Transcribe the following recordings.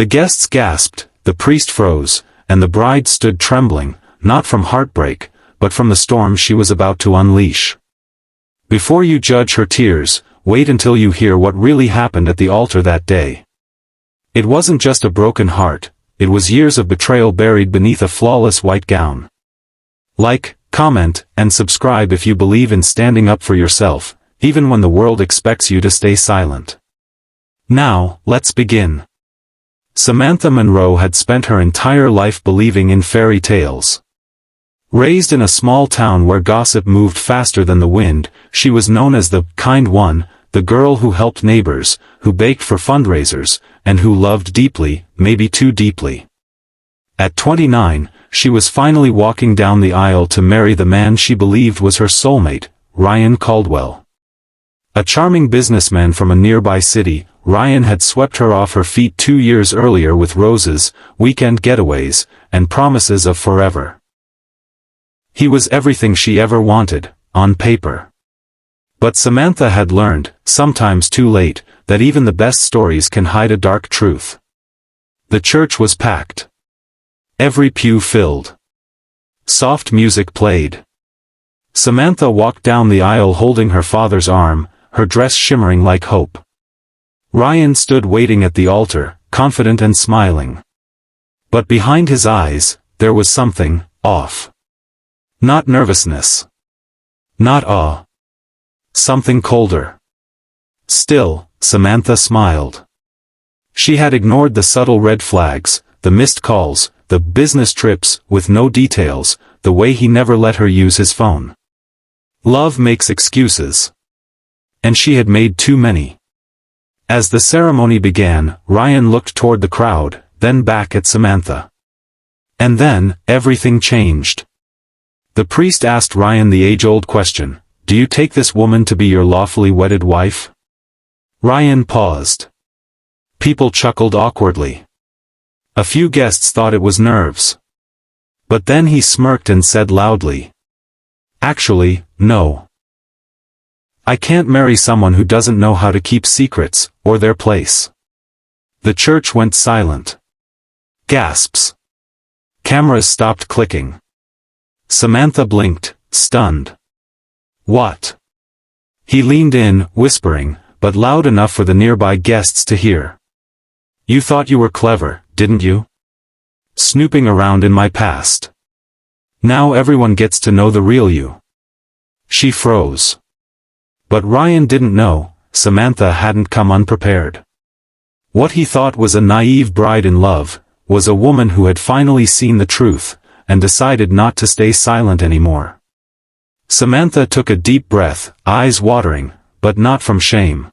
The guests gasped, the priest froze, and the bride stood trembling, not from heartbreak, but from the storm she was about to unleash. Before you judge her tears, wait until you hear what really happened at the altar that day. It wasn't just a broken heart, it was years of betrayal buried beneath a flawless white gown. Like, comment, and subscribe if you believe in standing up for yourself, even when the world expects you to stay silent. Now, let's begin. Samantha Monroe had spent her entire life believing in fairy tales. Raised in a small town where gossip moved faster than the wind, she was known as the kind one, the girl who helped neighbors, who baked for fundraisers, and who loved deeply, maybe too deeply. At 29, she was finally walking down the aisle to marry the man she believed was her soulmate, Ryan Caldwell. A charming businessman from a nearby city, Ryan had swept her off her feet 2 years earlier with roses, weekend getaways, and promises of forever. He was everything she ever wanted, on paper. But Samantha had learned, sometimes too late, that even the best stories can hide a dark truth. The church was packed. Every pew filled. Soft music played. Samantha walked down the aisle holding her father's arm, her dress shimmering like hope. Ryan stood waiting at the altar, confident and smiling. But behind his eyes, there was something off. Not nervousness. Not awe. Something colder. Still, Samantha smiled. She had ignored the subtle red flags, the missed calls, the business trips with no details, the way he never let her use his phone. Love makes excuses. And she had made too many. As the ceremony began, Ryan looked toward the crowd, then back at Samantha. And then, everything changed. The priest asked Ryan the age-old question, "Do you take this woman to be your lawfully wedded wife?" Ryan paused. People chuckled awkwardly. A few guests thought it was nerves. But then he smirked and said loudly, "Actually, no. I can't marry someone who doesn't know how to keep secrets, or their place." The church went silent. Gasps. Cameras stopped clicking. Samantha blinked, stunned. "What?" He leaned in, whispering, but loud enough for the nearby guests to hear. "You thought you were clever, didn't you? Snooping around in my past. Now everyone gets to know the real you." She froze. But Ryan didn't know, Samantha hadn't come unprepared. What he thought was a naive bride in love, was a woman who had finally seen the truth, and decided not to stay silent anymore. Samantha took a deep breath, eyes watering, but not from shame.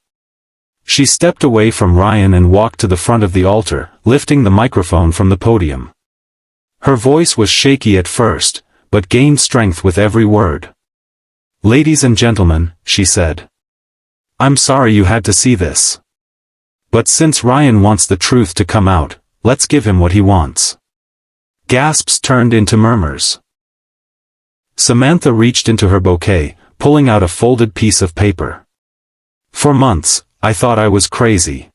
She stepped away from Ryan and walked to the front of the altar, lifting the microphone from the podium. Her voice was shaky at first, but gained strength with every word. "Ladies and gentlemen," she said. "I'm sorry you had to see this. But since Ryan wants the truth to come out, let's give him what he wants." Gasps turned into murmurs. Samantha reached into her bouquet, pulling out a folded piece of paper. "For months, I thought I was crazy.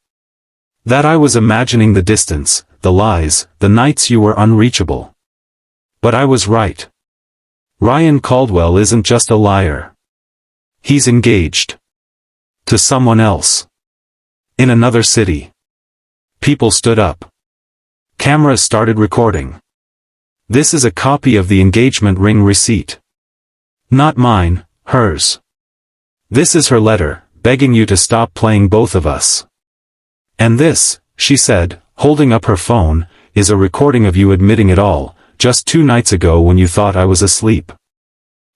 That I was imagining the distance, the lies, the nights you were unreachable. But I was right. Ryan Caldwell isn't just a liar. He's engaged. To someone else. In another city." People stood up. Cameras started recording. "This is a copy of the engagement ring receipt. Not mine, hers. This is her letter, begging you to stop playing both of us. And this," she said, holding up her phone, "is a recording of you admitting it all, just 2 nights ago when you thought I was asleep."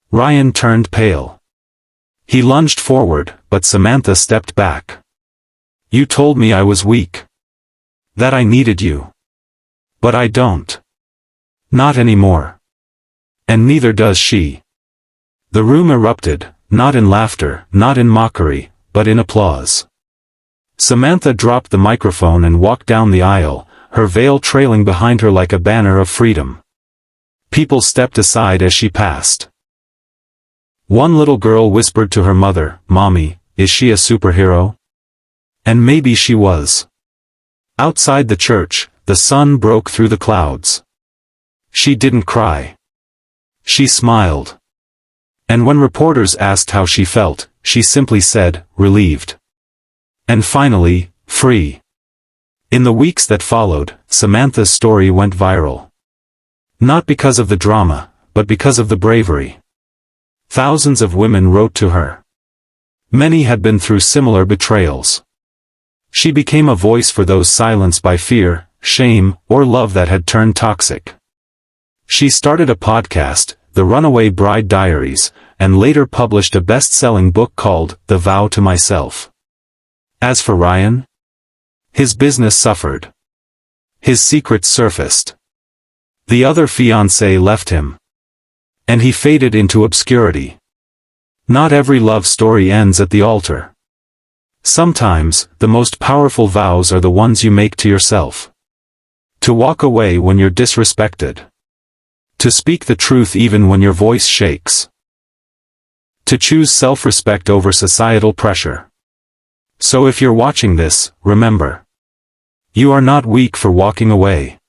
Ryan turned pale. He lunged forward, but Samantha stepped back. "You told me I was weak. That I needed you. But I don't. Not anymore. And neither does she." The room erupted, not in laughter, not in mockery, but in applause. Samantha dropped the microphone and walked down the aisle, her veil trailing behind her like a banner of freedom. People stepped aside as she passed. One little girl whispered to her mother, "Mommy, is she a superhero?" And maybe she was. Outside the church, the sun broke through the clouds. She didn't cry. She smiled. And when reporters asked how she felt, she simply said, relieved. And finally, free. In the weeks that followed, Samantha's story went viral. Not because of the drama, but because of the bravery. Thousands of women wrote to her. Many had been through similar betrayals. She became a voice for those silenced by fear, shame, or love that had turned toxic. She started a podcast, The Runaway Bride Diaries, and later published a best-selling book called The Vow to Myself. As for Ryan, his business suffered. His secrets surfaced. The other fiancé left him. And he faded into obscurity. Not every love story ends at the altar. Sometimes, the most powerful vows are the ones you make to yourself. To walk away when you're disrespected. To speak the truth even when your voice shakes. To choose self-respect over societal pressure. So if you're watching this, remember. You are not weak for walking away.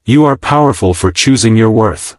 You are powerful for choosing your worth.